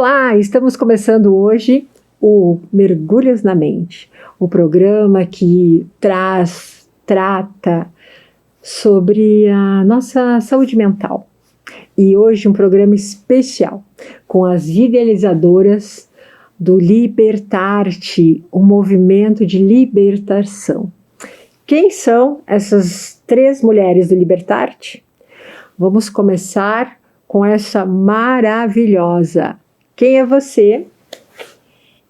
Olá, estamos começando hoje o Mergulhos na Mente, o programa que trata sobre a nossa saúde mental. E hoje um programa especial com as idealizadoras do Libertar-te, um movimento de libertação. Quem são essas 3 mulheres do Libertar-te? Vamos começar com essa maravilhosa. Quem é você?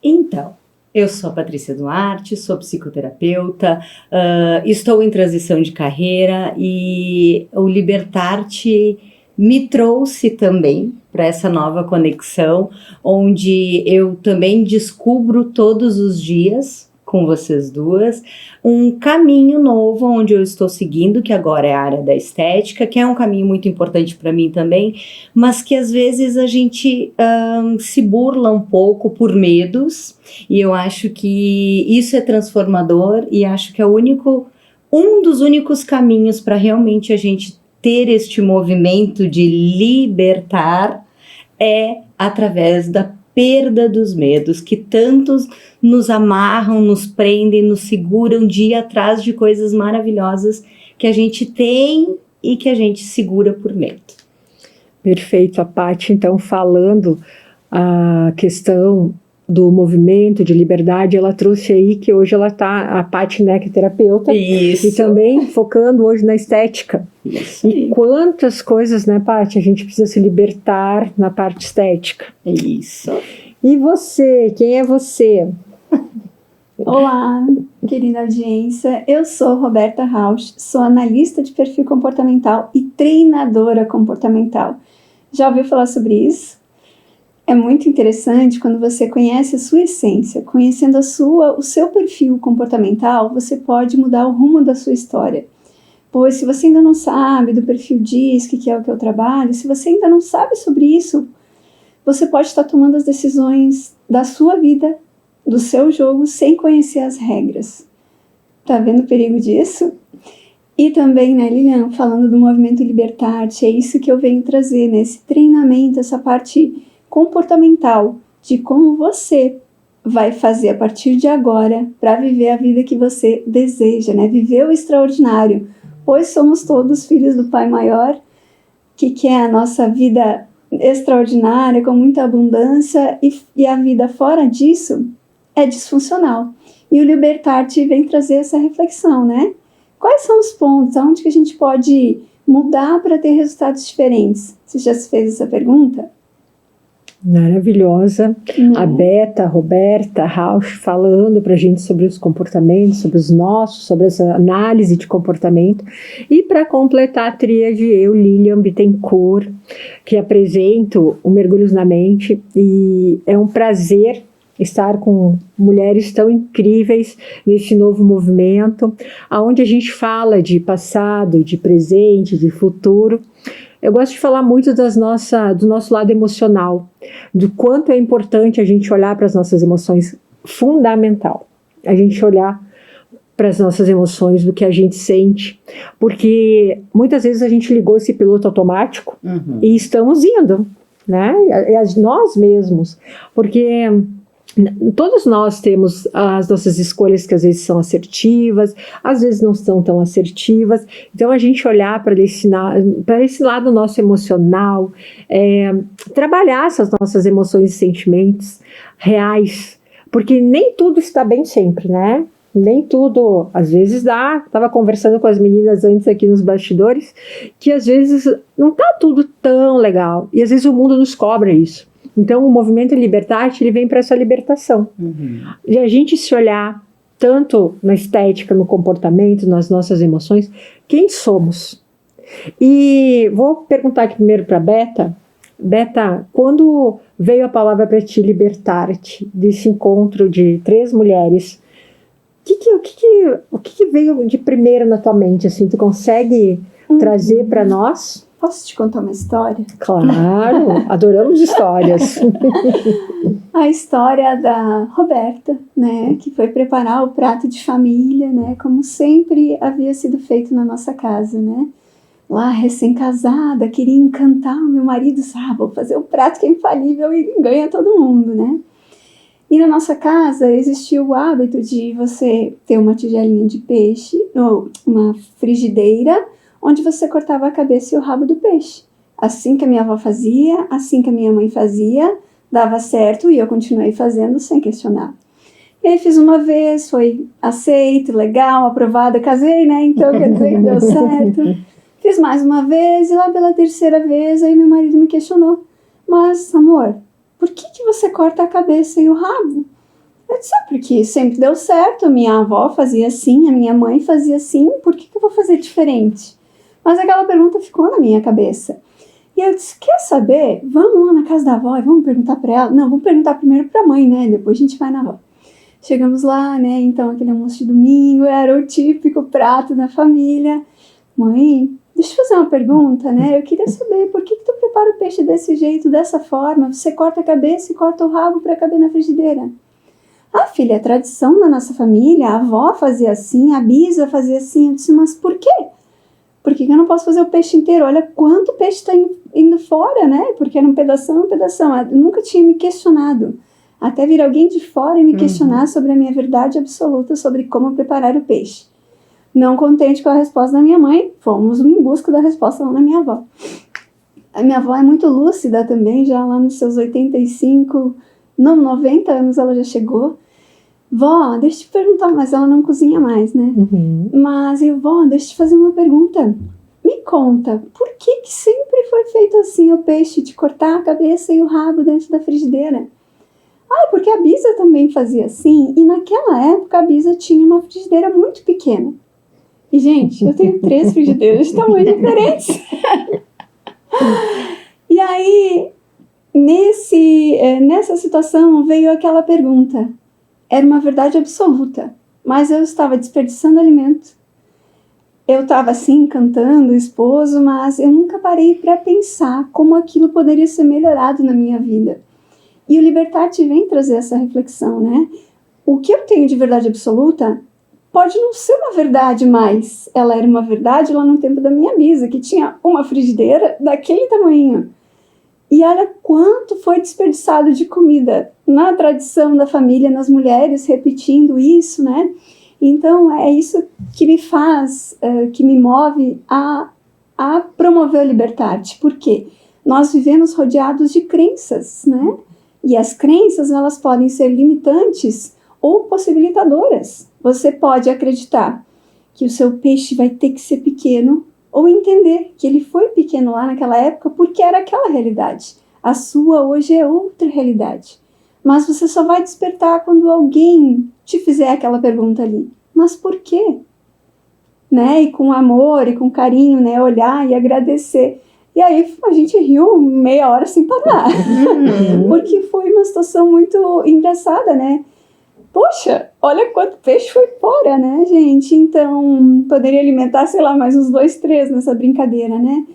Então, eu sou a Patrícia Duarte, sou psicoterapeuta, estou em transição de carreira e o Libertar-te me trouxe também para essa nova conexão, onde eu também descubro todos os dias com vocês duas, um caminho novo onde eu estou seguindo, que agora é a área da estética, que é um caminho muito importante para mim também, mas que às vezes a gente se burla um pouco por medos, e eu acho que isso é transformador e acho que é um dos únicos caminhos para realmente a gente ter este movimento de libertar é através da perda dos medos, que tantos nos amarram, nos prendem, nos seguram de ir atrás de coisas maravilhosas que a gente tem e que a gente segura por medo. Perfeito, a Paty, então, falando a questão do movimento de liberdade, ela trouxe aí que hoje ela está, a Paty, né, que é terapeuta, Isso. E também focando hoje na estética. Isso. E quantas coisas, né, Paty, a gente precisa se libertar na parte estética. Isso. E você, quem é você? Olá, querida audiência, eu sou Roberta Rauch, sou analista de perfil comportamental e treinadora comportamental. Já ouviu falar sobre isso? É muito interessante quando você conhece a sua essência. Conhecendo o seu perfil comportamental, você pode mudar o rumo da sua história. Pois se você ainda não sabe do perfil DISC, que é o que eu trabalho, se você ainda não sabe sobre isso, você pode estar tomando as decisões da sua vida, do seu jogo, sem conhecer as regras. Tá vendo o perigo disso? E também, né, Lilian, falando do movimento Libertar-te, é isso que eu venho trazer nesse treinamento, essa parte comportamental, de como você vai fazer a partir de agora para viver a vida que você deseja, né? Viver o extraordinário, pois somos todos filhos do Pai Maior, que quer a nossa vida extraordinária, com muita abundância, e a vida fora disso é disfuncional. E o Libertar-te vem trazer essa reflexão, né? Quais são os pontos, aonde que a gente pode mudar para ter resultados diferentes? Você já se fez essa pergunta? Maravilhosa. A Beta, Roberta Rauch, falando para a gente sobre os comportamentos, sobre os nossos, sobre essa análise de comportamento. E para completar a tríade, eu, Lilian Bittencourt, que apresento o Mergulhos na Mente, e é um prazer estar com mulheres tão incríveis nesse novo movimento, onde a gente fala de passado, de presente, de futuro. Eu gosto de falar muito do nosso lado emocional, do quanto é importante a gente olhar para as nossas emoções, fundamental. A gente olhar para as nossas emoções, do que a gente sente, porque muitas vezes a gente ligou esse piloto automático e estamos indo, né? Nós mesmos, porque todos nós temos as nossas escolhas que às vezes são assertivas, às vezes não são tão assertivas. Então a gente olhar para esse lado nosso emocional, trabalhar essas nossas emoções e sentimentos reais, porque nem tudo está bem sempre, né? Nem tudo, às vezes dá. Estava conversando com as meninas antes aqui nos bastidores, que às vezes não está tudo tão legal, e às vezes o mundo nos cobra isso. Então, o movimento Libertar-te, ele vem para essa libertação. De a gente se olhar, tanto na estética, no comportamento, nas nossas emoções, quem somos. E vou perguntar aqui primeiro para a Beta. Beta, quando veio a palavra para ti, Libertar-te, desse encontro de 3 mulheres, o que veio de primeiro na tua mente? Assim, tu consegue trazer para nós? Posso te contar uma história? Claro, adoramos histórias. A história da Roberta, né, que foi preparar o prato de família, né, como sempre havia sido feito na nossa casa, né. lá recém-casada, queria encantar o meu marido, vou fazer o prato que é infalível e ganha todo mundo, né? E na nossa casa existia o hábito de você ter uma tigelinha de peixe, ou uma frigideira, onde você cortava a cabeça e o rabo do peixe. Assim que a minha avó fazia, assim que a minha mãe fazia, dava certo e eu continuei fazendo sem questionar. E aí fiz uma vez, foi aceito, legal, aprovada, casei, né? Então quer dizer que deu certo. Fiz mais uma vez e lá pela terceira vez, aí meu marido me questionou. Mas, amor, por que você corta a cabeça e o rabo? Eu disse, porque sempre deu certo, minha avó fazia assim, a minha mãe fazia assim, por que eu vou fazer diferente? Mas aquela pergunta ficou na minha cabeça. E eu disse, quer saber? Vamos lá na casa da avó e vamos perguntar para ela. Não, vamos perguntar primeiro para a mãe, né? Depois a gente vai na avó. Chegamos lá, né? Então aquele almoço de domingo era o típico prato da família. Mãe, deixa eu fazer uma pergunta, né? Eu queria saber por que tu prepara o peixe desse jeito, dessa forma? Você corta a cabeça e corta o rabo para caber na frigideira. Ah, filha, é tradição da nossa família, a avó fazia assim, a bisa fazia assim. Eu disse, mas por quê? Por que eu não posso fazer o peixe inteiro? Olha quanto peixe está indo fora, né? Porque era um pedação. Eu nunca tinha me questionado. Até vir alguém de fora e me questionar sobre a minha verdade absoluta sobre como preparar o peixe. Não contente com a resposta da minha mãe, fomos em busca da resposta lá na minha avó. A minha avó é muito lúcida também, já lá nos seus 85, não, 90 anos ela já chegou. Vó, deixa eu te perguntar, mas ela não cozinha mais, né? Mas vó, deixa eu te fazer uma pergunta. Me conta, por que sempre foi feito assim o peixe, de cortar a cabeça e o rabo dentro da frigideira? Ah, porque a bisa também fazia assim, e naquela época a bisa tinha uma frigideira muito pequena. E, gente, eu tenho 3 frigideiras de tamanho diferentes. E aí, nessa situação, veio aquela pergunta. Era uma verdade absoluta, mas eu estava desperdiçando alimento. Eu estava assim, cantando o esposo, mas eu nunca parei para pensar como aquilo poderia ser melhorado na minha vida. E o Libertar-te vem trazer essa reflexão, né? O que eu tenho de verdade absoluta pode não ser uma verdade mais. Ela era uma verdade lá no tempo da minha bisa, que tinha uma frigideira daquele tamanho. E olha quanto foi desperdiçado de comida na tradição da família, nas mulheres, repetindo isso, né? Então, é isso que me faz, que me move a promover o Libertar-te. Por quê? Nós vivemos rodeados de crenças, né? E as crenças, elas podem ser limitantes ou possibilitadoras. Você pode acreditar que o seu peixe vai ter que ser pequeno ou entender que ele foi pequeno lá naquela época porque era aquela realidade. A sua hoje é outra realidade. Mas você só vai despertar quando alguém te fizer aquela pergunta ali. Mas por quê? Né? E com amor e com carinho, né? Olhar e agradecer. E aí a gente riu meia hora sem parar. Porque foi uma situação muito engraçada, né? Poxa, olha quanto peixe foi fora, né, gente? Então, poderia alimentar, sei lá, mais uns 2, 3 nessa brincadeira, né?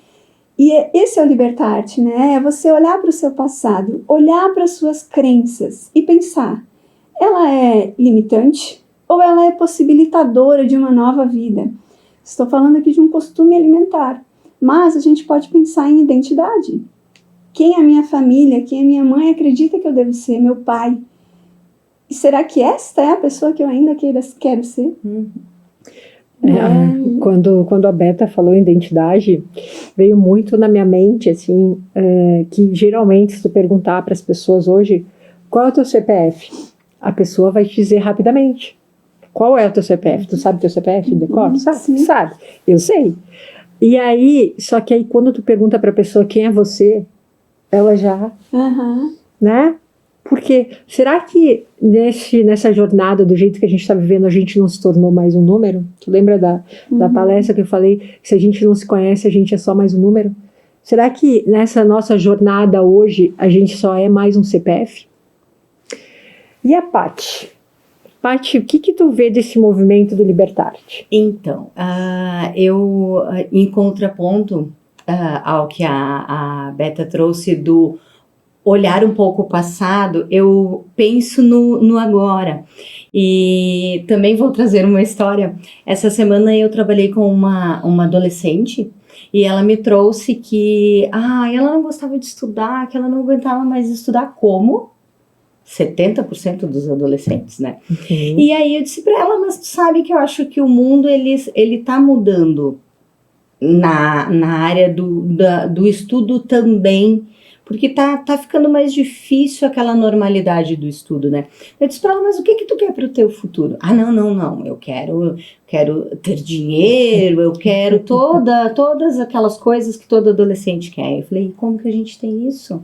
E esse é o Libertar-te, né? É você olhar para o seu passado, olhar para as suas crenças e pensar, ela é limitante ou ela é possibilitadora de uma nova vida? Estou falando aqui de um costume alimentar, mas a gente pode pensar em identidade. Quem é a minha família? Quem a minha mãe acredita que eu devo ser? Meu pai? E será que esta é a pessoa que eu ainda quero ser? Quando a Beta falou em identidade, veio muito na minha mente, assim, que geralmente se tu perguntar para as pessoas hoje, qual é o teu CPF? A pessoa vai te dizer rapidamente. Qual é o teu CPF? Tu sabe o teu CPF? Decora? Sabe? Eu sei. E aí, só que aí quando tu pergunta para a pessoa quem é você, ela já, né? Porque será que nessa jornada, do jeito que a gente está vivendo, a gente não se tornou mais um número? Tu lembra da palestra que eu falei, que se a gente não se conhece, a gente é só mais um número? Será que nessa nossa jornada hoje, a gente só é mais um CPF? E a Paty? Paty, o que tu vê desse movimento do Libertar-te? Então, eu, em contraponto ao que a Beta trouxe do olhar um pouco o passado, eu penso no agora. E também vou trazer uma história. Essa semana eu trabalhei com uma adolescente E ela me trouxe que ela não gostava de estudar, que ela não aguentava mais estudar, como 70% dos adolescentes, né? E aí eu disse para ela, mas tu sabe que eu acho que o mundo ele tá mudando na área do estudo também, porque tá ficando mais difícil aquela normalidade do estudo, né? Eu disse para ela, mas o que tu quer para o teu futuro? Não, eu quero ter dinheiro, eu quero todas aquelas coisas que todo adolescente quer. Eu falei, como que a gente tem isso?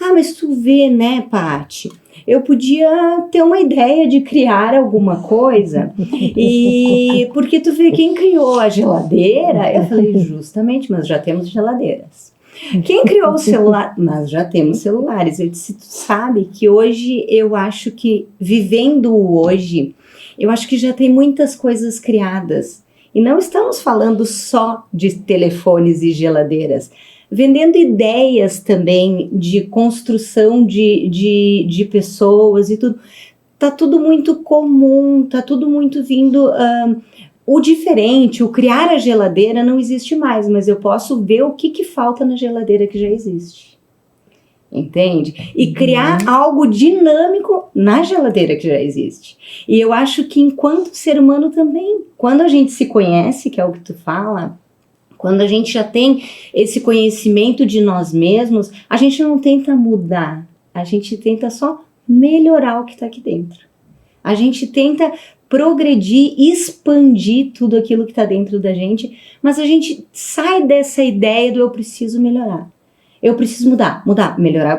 Mas tu vê, né, Paty? Eu podia ter uma ideia de criar alguma coisa, e porque tu vê, quem criou a geladeira, eu falei, justamente, mas já temos geladeiras. Quem criou o celular? Mas já temos celulares. Eu disse, tu sabe que hoje, eu acho que, vivendo hoje, eu acho que já tem muitas coisas criadas. E não estamos falando só de telefones e geladeiras, vendendo ideias também de construção de pessoas e tudo. Tá tudo muito comum, tá tudo muito vindo... o diferente, o criar a geladeira não existe mais, mas eu posso ver o que falta na geladeira que já existe. Entende? E criar algo dinâmico na geladeira que já existe. E eu acho que enquanto ser humano também, quando a gente se conhece, que é o que tu fala, quando a gente já tem esse conhecimento de nós mesmos, a gente não tenta mudar, a gente tenta só melhorar o que está aqui dentro. A gente tenta progredir, expandir tudo aquilo que está dentro da gente, mas a gente sai dessa ideia do eu preciso melhorar. Eu preciso mudar, melhorar eu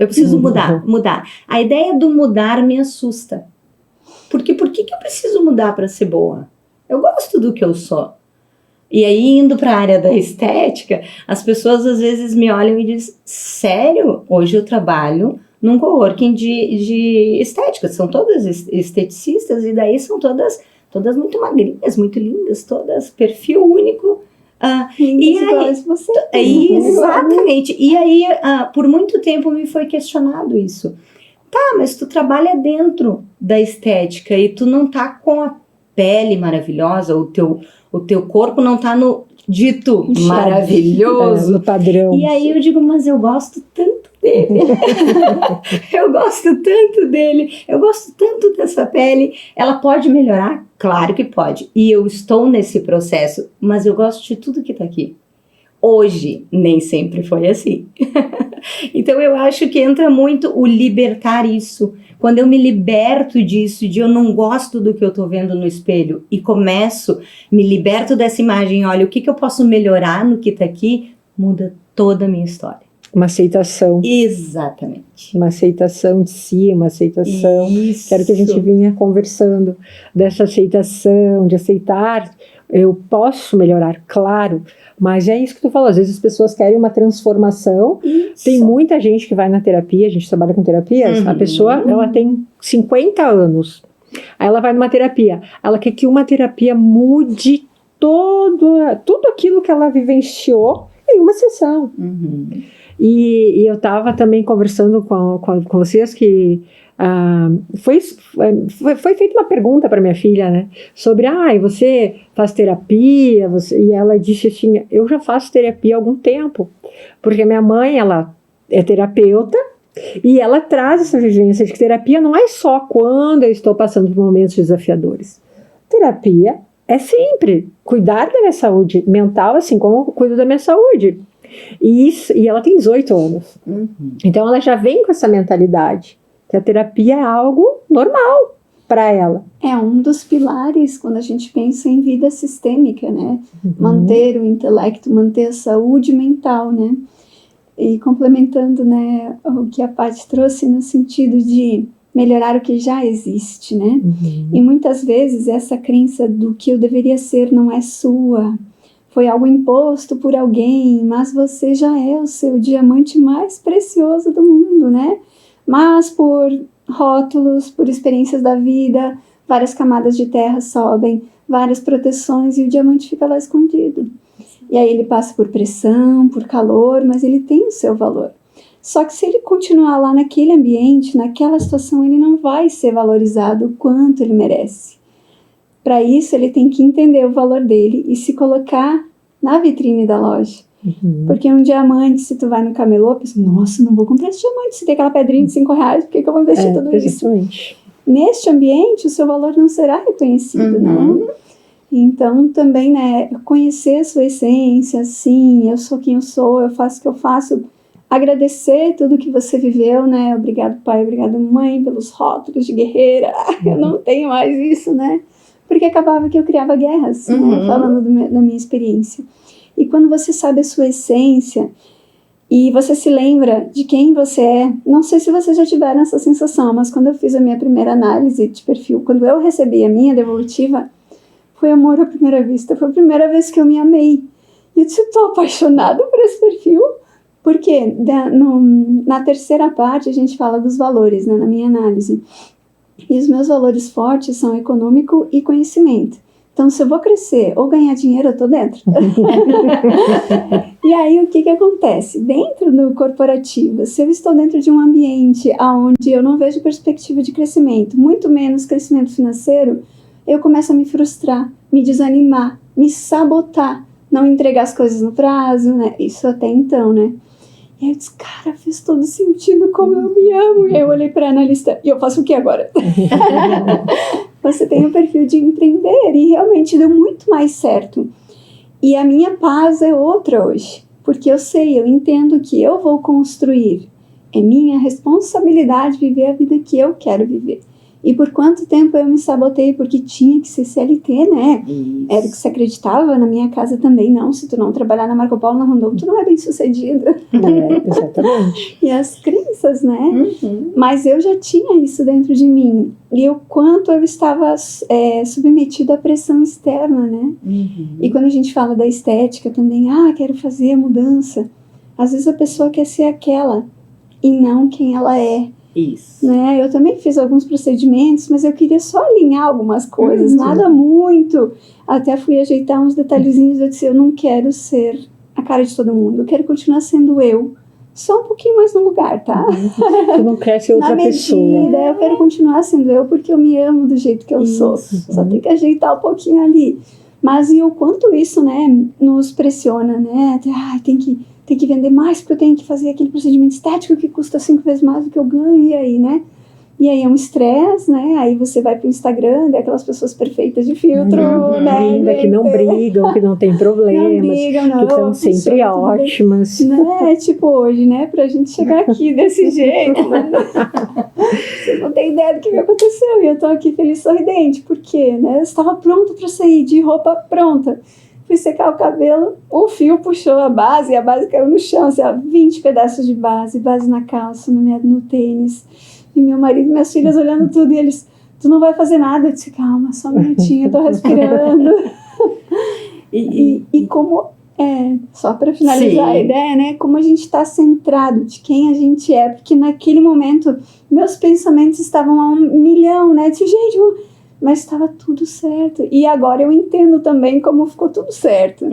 preciso mudar. A ideia do mudar me assusta. Porque por que eu preciso mudar para ser boa? Eu gosto do que eu sou. E aí, indo para a área da estética, as pessoas às vezes me olham e dizem, sério? Hoje eu trabalho num coworking de estética, são todas esteticistas, e daí são todas muito magrinhas, muito lindas, todas, perfil único. E aí, você. Exatamente. E aí, por muito tempo me foi questionado isso. Tá, mas tu trabalha dentro da estética e tu não tá com a pele maravilhosa, o teu corpo não tá no dito maravilhoso. No padrão. E aí eu digo, mas eu gosto tanto dele. Eu gosto tanto dessa pele. Ela pode melhorar? Claro que pode. E eu estou nesse processo, mas eu gosto de tudo que tá aqui. Hoje, nem sempre foi assim. Então eu acho que entra muito o libertar isso. Quando eu me liberto disso, de eu não gosto do que eu tô vendo no espelho e me liberto dessa imagem, olha, o que eu posso melhorar no que tá aqui, muda toda a minha história. Uma aceitação. Exatamente. Uma aceitação de si, uma aceitação. Isso. Que era o que a gente vinha conversando, dessa aceitação, de aceitar, eu posso melhorar, claro, mas é isso que tu falou, às vezes as pessoas querem uma transformação. Isso. Tem muita gente que vai na terapia, a gente trabalha com terapias, a pessoa, ela tem 50 anos, aí ela vai numa terapia, ela quer que uma terapia mude tudo aquilo que ela vivenciou em uma sessão. E eu estava também conversando com vocês que foi feita uma pergunta para minha filha, né, sobre, você faz terapia? E ela disse assim, eu já faço terapia há algum tempo, porque minha mãe, ela é terapeuta, e ela traz essa vivência de que terapia não é só quando eu estou passando por momentos desafiadores. Terapia é sempre cuidar da minha saúde mental, assim como eu cuido da minha saúde. E ela tem 18 anos. Então ela já vem com essa mentalidade que a terapia é algo normal para ela. É um dos pilares quando a gente pensa em vida sistêmica, né? Manter o intelecto, manter a saúde mental, né? E complementando, né, o que a Paty trouxe no sentido de melhorar o que já existe, né? E muitas vezes essa crença do que eu deveria ser não é sua. Foi algo imposto por alguém, mas você já é o seu diamante mais precioso do mundo, né? Mas por rótulos, por experiências da vida, várias camadas de terra sobem, várias proteções e o diamante fica lá escondido. E aí ele passa por pressão, por calor, mas ele tem o seu valor. Só que se ele continuar lá naquele ambiente, naquela situação, ele não vai ser valorizado o quanto ele merece. Para isso, ele tem que entender o valor dele e se colocar na vitrine da loja. Porque um diamante, se tu vai no camelô, pensa, nossa, não vou comprar esse diamante, se tem aquela pedrinha de R$5, por que eu vou investir tudo isso? Neste ambiente, o seu valor não será reconhecido, né? Então, também, né, conhecer a sua essência, sim, eu sou quem eu sou, eu faço o que eu faço, agradecer tudo que você viveu, né, obrigado pai, obrigado mãe, pelos rótulos de guerreira, eu não tenho mais isso, né, porque acabava que eu criava guerras, né, falando da minha experiência. E quando você sabe a sua essência e você se lembra de quem você é, não sei se vocês já tiveram essa sensação, mas quando eu fiz a minha primeira análise de perfil, quando eu recebi a minha devolutiva, foi amor à primeira vista, foi a primeira vez que eu me amei. E eu disse, estou apaixonada por esse perfil, porque na terceira parte a gente fala dos valores, né, na minha análise. E os meus valores fortes são econômico e conhecimento. Então, se eu vou crescer ou ganhar dinheiro, eu tô dentro. E aí, o que acontece? Dentro do corporativo, se eu estou dentro de um ambiente onde eu não vejo perspectiva de crescimento, muito menos crescimento financeiro, eu começo a me frustrar, me desanimar, me sabotar, não entregar as coisas no prazo, né? Isso até então, né? E aí eu disse, cara, fez todo sentido, como eu me amo. E aí eu olhei para a analista, e eu faço o que agora? Você tem o perfil de empreender, e realmente deu muito mais certo. E a minha paz é outra hoje, porque eu entendo que eu vou construir. É minha responsabilidade viver a vida que eu quero viver. E por quanto tempo eu me sabotei, porque tinha que ser CLT, né? Isso. Era o que se acreditava, na minha casa também não. Se tu não trabalhar na Marco Polo, na Rondon, tu não é bem sucedido. Exatamente. E as crenças, né? Mas eu já tinha isso dentro de mim. E o quanto eu estava submetida à pressão externa, né? E quando a gente fala da estética também, quero fazer a mudança. Às vezes a pessoa quer ser aquela e não quem ela é. Isso. Né? Eu também fiz alguns procedimentos, mas eu queria só alinhar algumas coisas, nada muito. Até fui ajeitar uns detalhezinhos, eu disse, eu não quero ser a cara de todo mundo, eu quero continuar sendo eu, só um pouquinho mais no lugar, tá? Tu não quer ser outra pessoa. Na medida, eu quero continuar sendo eu, porque eu me amo do jeito que eu sou. Só tem que ajeitar um pouquinho ali. Mas e o quanto isso, né, nos pressiona, né? Tem que vender mais, porque eu tenho que fazer aquele procedimento estético que custa 5 vezes mais do que eu ganho, e aí, né? E aí é um estresse, né? Aí você vai pro Instagram, aquelas pessoas perfeitas de filtro, né? Linda, que não brigam, que não tem problemas, não brigam, não, que estão sempre ótimas. Né? Tipo hoje, né? Pra gente chegar aqui desse jeito. Né? Vocês não têm ideia do que aconteceu. E eu tô aqui feliz, sorridente. Por quê? Né? Eu estava pronta pra sair, de roupa pronta. Fui secar o cabelo, o fio puxou a base caiu no chão, assim, 20 pedaços de base na calça, no tênis. E meu marido e minhas filhas olhando tudo, e eles, tu não vai fazer nada. Eu disse, calma, só um minutinho, eu tô respirando. e como, só para finalizar a ideia, né, como a gente está centrado de quem a gente é, porque naquele momento meus pensamentos estavam a 1 milhão, né, eu disse, gente, mas estava tudo certo. E agora eu entendo também como ficou tudo certo.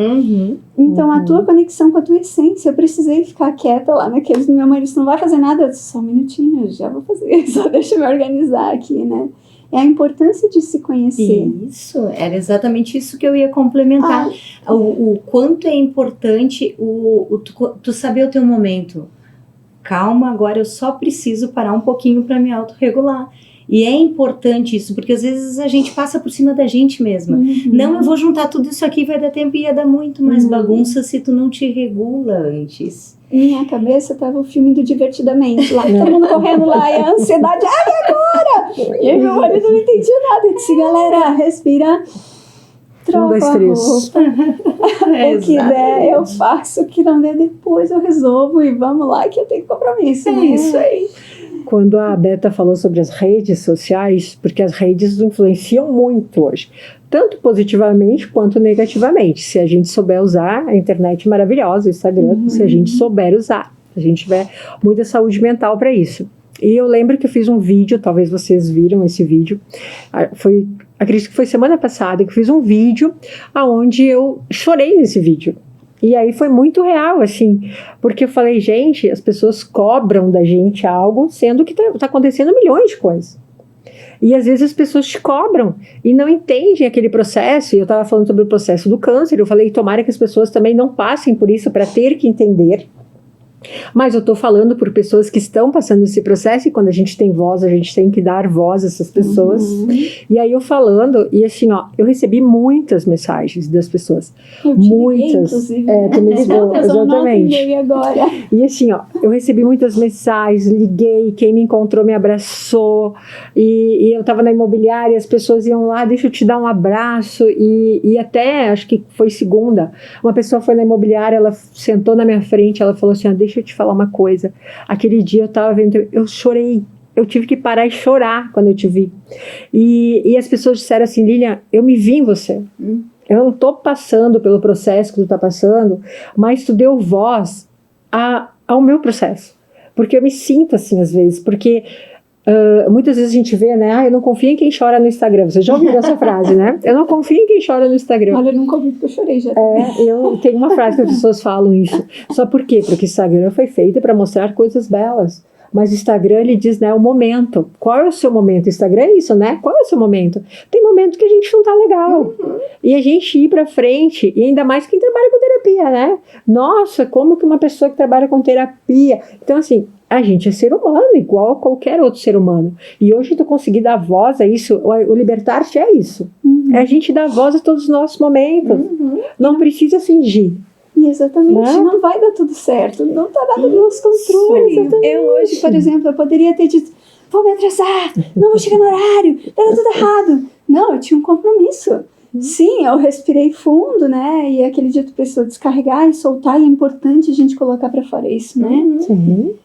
Então, a tua conexão com a tua essência, eu precisei ficar quieta lá naqueles... Meu marido não vai fazer nada. Eu disse, só um minutinho, eu já vou fazer. Só deixa eu me organizar aqui, né? É a importância de se conhecer. Isso, era exatamente isso que eu ia complementar. O quanto é importante tu saber o teu momento. Calma, agora eu só preciso parar um pouquinho para me autorregular. E é importante isso, porque às vezes a gente passa por cima da gente mesma. Não, eu vou juntar tudo isso aqui, vai dar tempo, e ia dar muito mais bagunça se tu não te regula antes. Em minha cabeça tava o filme do Divertidamente, lá todo mundo correndo lá, e a ansiedade, e agora? E aí meu marido não entendia nada, eu disse, galera, respira, troca a roupa, o que der eu faço, o que não der depois eu resolvo, e vamos lá que eu tenho compromisso. Isso aí. Quando a Beta falou sobre as redes sociais, porque as redes influenciam muito hoje, tanto positivamente quanto negativamente. Se a gente souber usar, a internet é maravilhosa, o Instagram, se a gente souber usar, se a gente tiver muita saúde mental para isso. E eu lembro que eu fiz um vídeo, talvez vocês viram esse vídeo, acredito que foi semana passada que eu fiz um vídeo onde eu chorei nesse vídeo. E aí foi muito real, assim, porque eu falei, gente, as pessoas cobram da gente algo, sendo que tá acontecendo milhões de coisas. E às vezes as pessoas te cobram e não entendem aquele processo. E eu estava falando sobre o processo do câncer, eu falei, tomara que as pessoas também não passem por isso para ter que entender. Mas eu estou falando por pessoas que estão passando esse processo, e quando a gente tem voz, a gente tem que dar voz a essas pessoas. E aí eu falando, e assim, ó, eu recebi muitas mensagens das pessoas. Eu muitas. Liguei, tu me ligou, exatamente. Agora. E assim, ó, eu recebi muitas mensagens, liguei, quem me encontrou me abraçou, e eu estava na imobiliária, as pessoas iam lá, deixa eu te dar um abraço, e até, acho que foi segunda, uma pessoa foi na imobiliária, ela sentou na minha frente, ela falou assim, ó, deixa eu te falar uma coisa, aquele dia eu tava vendo, eu chorei, eu tive que parar e chorar quando eu te vi, e as pessoas disseram assim, Lilian, eu me vi em você, eu não tô passando pelo processo que tu tá passando, mas tu deu voz ao meu processo, porque eu me sinto assim às vezes, porque muitas vezes a gente vê, né, eu não confio em quem chora no Instagram, você já ouviu essa frase, né, eu não confio em quem chora no Instagram. Olha, eu nunca ouvi porque eu chorei já. Eu tenho uma frase que as pessoas falam isso, só por quê? Porque o Instagram foi feito para mostrar coisas belas, mas o Instagram, ele diz, né, o momento. Qual é o seu momento? O Instagram é isso, né? Qual é o seu momento? Tem momento que a gente não tá legal. E a gente ir pra frente, e ainda mais quem trabalha com terapia, né? Nossa, como que uma pessoa que trabalha com terapia... Então, assim, a gente é ser humano, igual a qualquer outro ser humano. E hoje tu conseguir dar voz a isso, o Libertar-te é isso. É a gente dar voz a todos os nossos momentos. Não precisa fingir. E exatamente, não vai dar tudo certo, não tá nada nos meus controles. Eu hoje, por exemplo, eu poderia ter dito, vou me atrasar, não vou chegar no horário, tá tudo errado. Não, eu tinha um compromisso. Sim, eu respirei fundo, né, e aquele dia tu precisou descarregar e soltar, e é importante a gente colocar pra fora isso, né? Sim.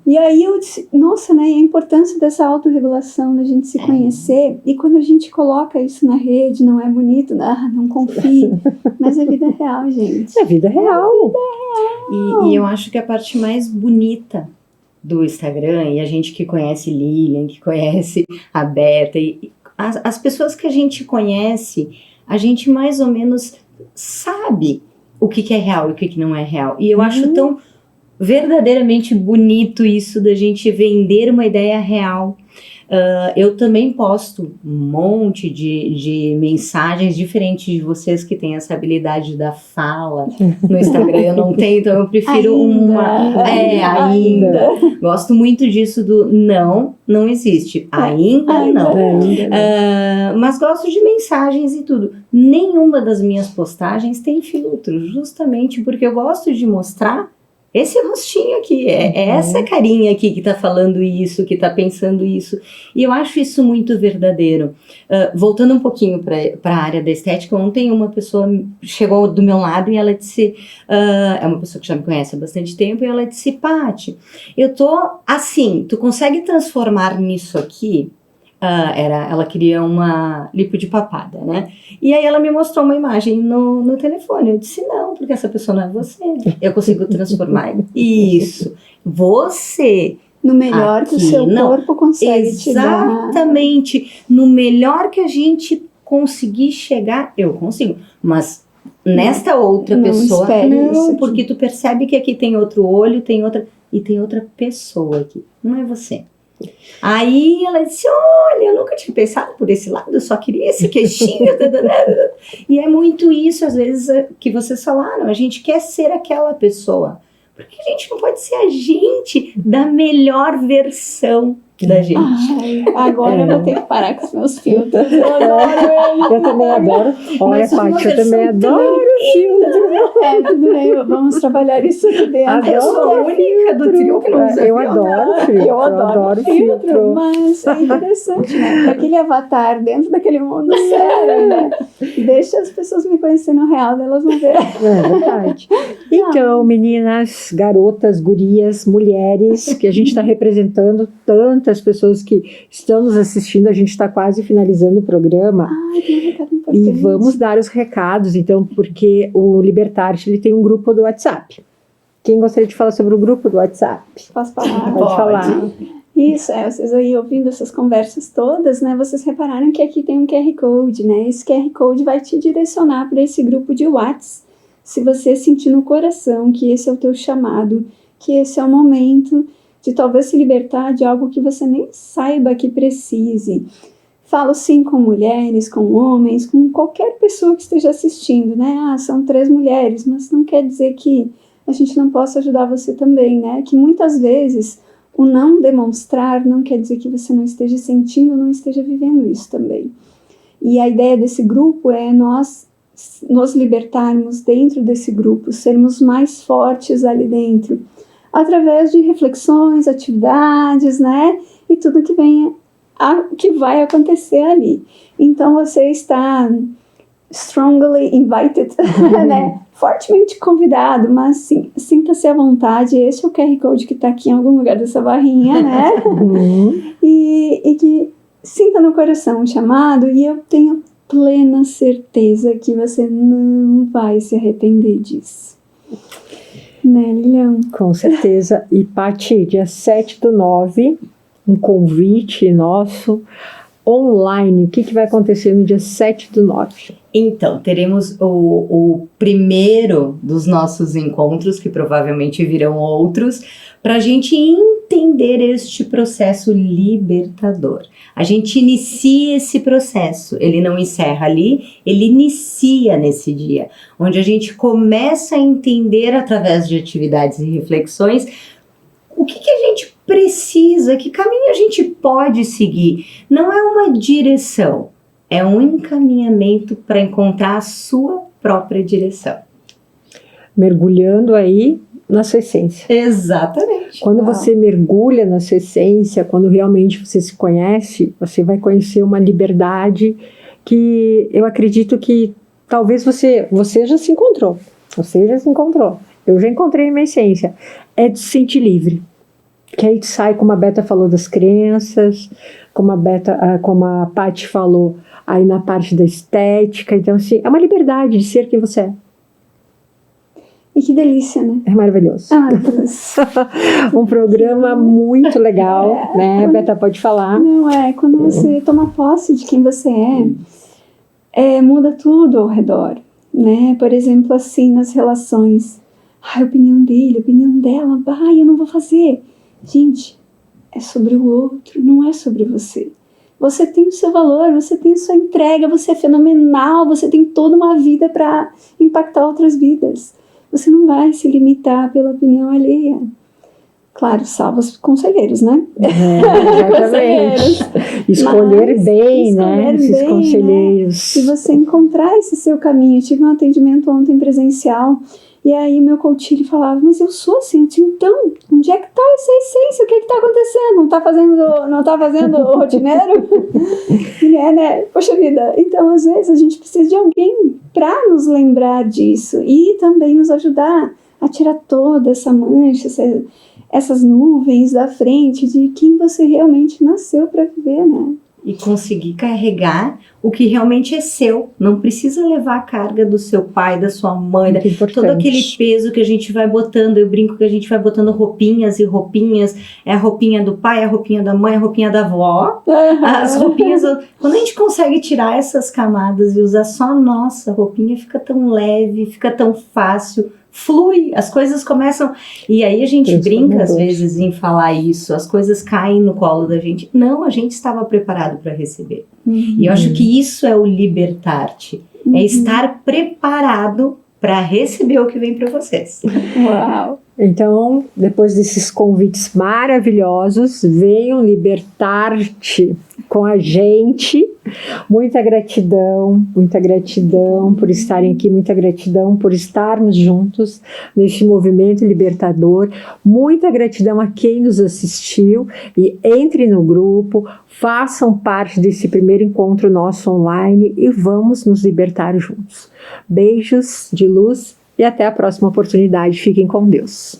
E aí eu disse, nossa, né, e a importância dessa autorregulação, da gente se conhecer, e quando a gente coloca isso na rede, não é bonito, não confie, mas é vida real, gente. É vida real. E eu acho que a parte mais bonita do Instagram, e a gente que conhece Lilian, que conhece a Berta, e as pessoas que a gente conhece, a gente mais ou menos sabe o que é real e o que não é real. E eu acho tão verdadeiramente bonito isso da gente vender uma ideia real. Eu também posto um monte de mensagens diferentes de vocês que têm essa habilidade da fala no Instagram. Eu não tenho, então eu prefiro ainda. Gosto muito disso do não existe. Ainda não. Mas gosto de mensagens e tudo. Nenhuma das minhas postagens tem filtro, justamente porque eu gosto de mostrar esse rostinho aqui, essa carinha aqui que tá falando isso, que tá pensando isso. E eu acho isso muito verdadeiro. Voltando um pouquinho para a área da estética, ontem uma pessoa chegou do meu lado e ela disse, é uma pessoa que já me conhece há bastante tempo, e ela disse, Paty, eu tô assim, tu consegue transformar nisso aqui? Ela queria uma lipo de papada, né? E aí ela me mostrou uma imagem no telefone. Eu disse, não, porque essa pessoa não é você. Eu consigo transformar isso. Você... No melhor que o seu corpo consegue te dar. Exatamente. No melhor que a gente conseguir chegar, eu consigo. Mas nesta outra pessoa, não, porque tu percebe que aqui tem outro olho, tem outra pessoa aqui. Não é você. Aí ela disse, olha, eu nunca tinha pensado por esse lado, eu só queria esse queixinho. E é muito isso, às vezes, que vocês falaram, a gente quer ser aquela pessoa, porque a gente não pode ser a gente da melhor versão da gente. Agora eu vou ter que parar com os meus filtros. Eu adoro eles. Eu também adoro. Olha, Paty, eu também adoro filtro. Tudo bem, vamos trabalhar isso aqui dentro. Eu sou a única do trio que não usa filtro. Eu adoro filtro. Mas é interessante, né? Aquele avatar dentro daquele mundo sério, né? Deixa as pessoas me conhecerem no real, elas vão ver. É verdade. Então, meninas, garotas, gurias, mulheres, que a gente está representando tantas pessoas que estão nos assistindo, a gente está quase finalizando o programa. Tem um recado importante. E vamos dar os recados, então, porque o Libertar-te, ele tem um grupo do WhatsApp. Quem gostaria de falar sobre o grupo do WhatsApp? Posso falar? Pode falar. Isso, vocês aí ouvindo essas conversas todas, né, vocês repararam que aqui tem um QR Code, né, esse QR Code vai te direcionar para esse grupo de WhatsApp, se você sentir no coração que esse é o teu chamado, que esse é o momento de talvez se libertar de algo que você nem saiba que precise. Falo sim com mulheres, com homens, com qualquer pessoa que esteja assistindo, né? Ah, são 3 mulheres, mas não quer dizer que a gente não possa ajudar você também, né? Que muitas vezes o não demonstrar não quer dizer que você não esteja sentindo, não esteja vivendo isso também. E a ideia desse grupo é nós nos libertarmos dentro desse grupo, sermos mais fortes ali dentro, através de reflexões, atividades, né? E tudo que vai acontecer ali. Então você está strongly invited, né? Fortemente convidado, mas sim, sinta-se à vontade. Esse é o QR Code que está aqui em algum lugar dessa barrinha, né? E que sinta no coração o chamado, e eu tenho plena certeza que você não vai se arrepender disso. Né, Lilian? Com certeza. E, Paty, dia 7/9, um convite nosso online. O que vai acontecer no dia 7/9? Então, teremos o primeiro dos nossos encontros, que provavelmente virão outros, para a gente entender este processo libertador. A gente inicia esse processo, ele não encerra ali, ele inicia nesse dia, onde a gente começa a entender através de atividades e reflexões o que a gente precisa, que caminho a gente pode seguir. Não é uma direção, é um encaminhamento para encontrar a sua própria direção. Mergulhando aí na sua essência. Exatamente. Quando você mergulha na sua essência, quando realmente você se conhece, você vai conhecer uma liberdade que eu acredito que talvez você já se encontrou. Você já se encontrou. Eu já encontrei minha essência. É de se sentir livre. Que aí sai, como a Beta falou, das crenças, como a Paty falou aí na parte da estética. Então, assim, é uma liberdade de ser quem você é. E que delícia, né? É maravilhoso. Um programa muito legal, né? Beta, pode falar. Não, quando você toma posse de quem você muda tudo ao redor, né? Por exemplo, assim, nas relações. A opinião dele, a opinião dela, eu não vou fazer. Gente, é sobre o outro, não é sobre você. Você tem o seu valor, você tem a sua entrega, você é fenomenal, você tem toda uma vida para impactar outras vidas. Você não vai se limitar pela opinião alheia. Claro, salva os conselheiros, né? Exatamente. Escolher bem, né? Esses conselheiros. Né? E você encontrar esse seu caminho. Eu tive um atendimento ontem presencial, e aí o meu coach ele falava, mas eu sou assim, então, onde é que está essa essência? O que está acontecendo? Não tá fazendo o rotineiro? Né? Poxa vida, então às vezes a gente precisa de alguém para nos lembrar disso e também nos ajudar a tirar toda essa mancha, essas nuvens da frente de quem você realmente nasceu para viver, né? E conseguir carregar o que realmente é seu. Não precisa levar a carga do seu pai, da sua mãe, todo aquele peso que a gente vai botando. Eu brinco que a gente vai botando roupinhas e roupinhas. É a roupinha do pai, a roupinha da mãe, a roupinha da avó. As roupinhas... Quando a gente consegue tirar essas camadas e usar só a nossa roupinha, fica tão leve, fica tão fácil, flui, as coisas começam... E aí a gente brinca às vezes em falar isso, as coisas caem no colo da gente. Não, a gente estava preparado para receber. E eu acho que isso é o libertar-te. É estar preparado para receber o que vem para vocês. Uau! Então, depois desses convites maravilhosos, venham libertar-te com a gente. Muita gratidão por estarem aqui, muita gratidão por estarmos juntos neste movimento libertador. Muita gratidão a quem nos assistiu e entre no grupo, façam parte desse primeiro encontro nosso online e vamos nos libertar juntos. Beijos de luz. E até a próxima oportunidade. Fiquem com Deus.